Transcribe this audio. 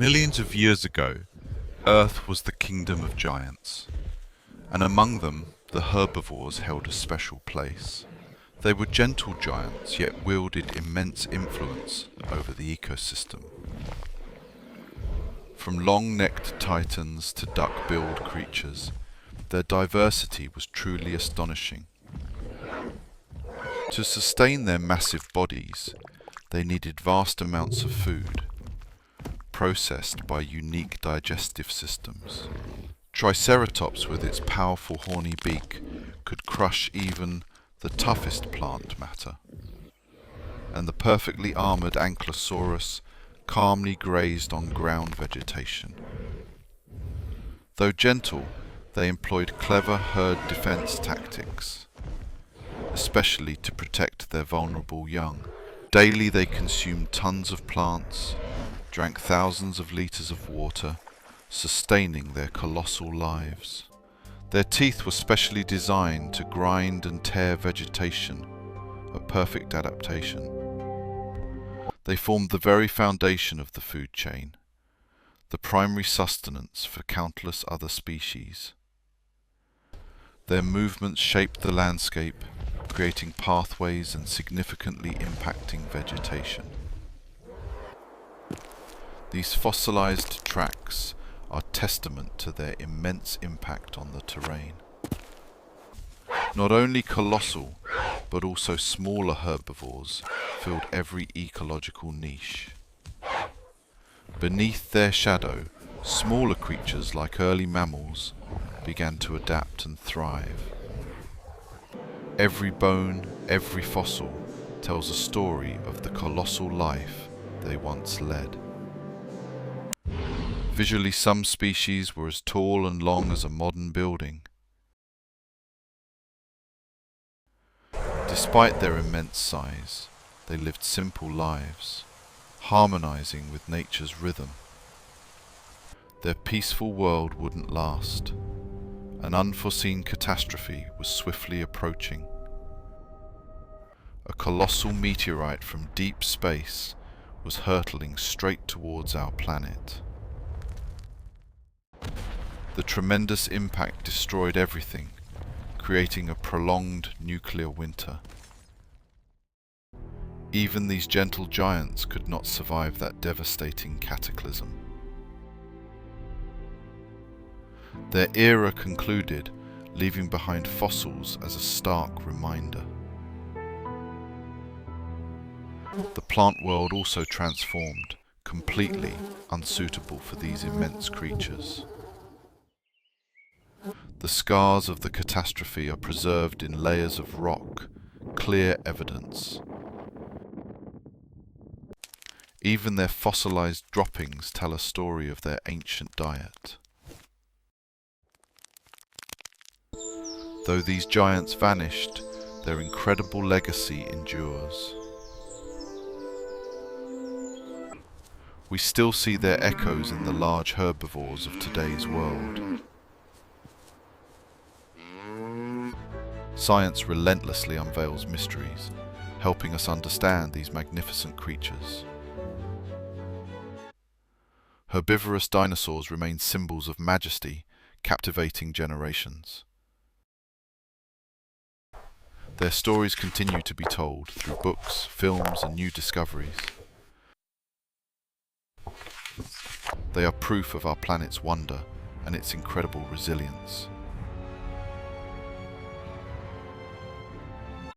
Millions of years ago, Earth was the kingdom of giants, and among them the herbivores held a special place. They were gentle giants, yet wielded immense influence over the ecosystem. From long-necked titans to duck-billed creatures, their diversity was truly astonishing. To sustain their massive bodies, they needed vast amounts of food, processed by unique digestive systems. Triceratops, with its powerful horny beak, could crush even the toughest plant matter, and the perfectly armoured Ankylosaurus calmly grazed on ground vegetation. Though gentle, they employed clever herd defence tactics, especially to protect their vulnerable young. Daily they consumed tons of plants, drank thousands of litres of water, sustaining their colossal lives. Their teeth were specially designed to grind and tear vegetation, a perfect adaptation. They formed the very foundation of the food chain, the primary sustenance for countless other species. Their movements shaped the landscape, creating pathways and significantly impacting vegetation. These fossilized tracks are testament to their immense impact on the terrain. Not only colossal, but also smaller herbivores filled every ecological niche. Beneath their shadow, smaller creatures like early mammals began to adapt and thrive. Every bone, every fossil tells a story of the colossal life they once led. Visually, some species were as tall and long as a modern building. Despite their immense size, they lived simple lives, harmonizing with nature's rhythm. Their peaceful world wouldn't last. An unforeseen catastrophe was swiftly approaching. A colossal meteorite from deep space was hurtling straight towards our planet. The tremendous impact destroyed everything, creating a prolonged nuclear winter. Even these gentle giants could not survive that devastating cataclysm. Their era concluded, leaving behind fossils as a stark reminder. The plant world also transformed, completely unsuitable for these immense creatures. The scars of the catastrophe are preserved in layers of rock, clear evidence. Even their fossilized droppings tell a story of their ancient diet. Though these giants vanished, their incredible legacy endures. We still see their echoes in the large herbivores of today's world. Science relentlessly unveils mysteries, helping us understand these magnificent creatures. Herbivorous dinosaurs remain symbols of majesty, captivating generations. Their stories continue to be told through books, films, and new discoveries. They are proof of our planet's wonder and its incredible resilience.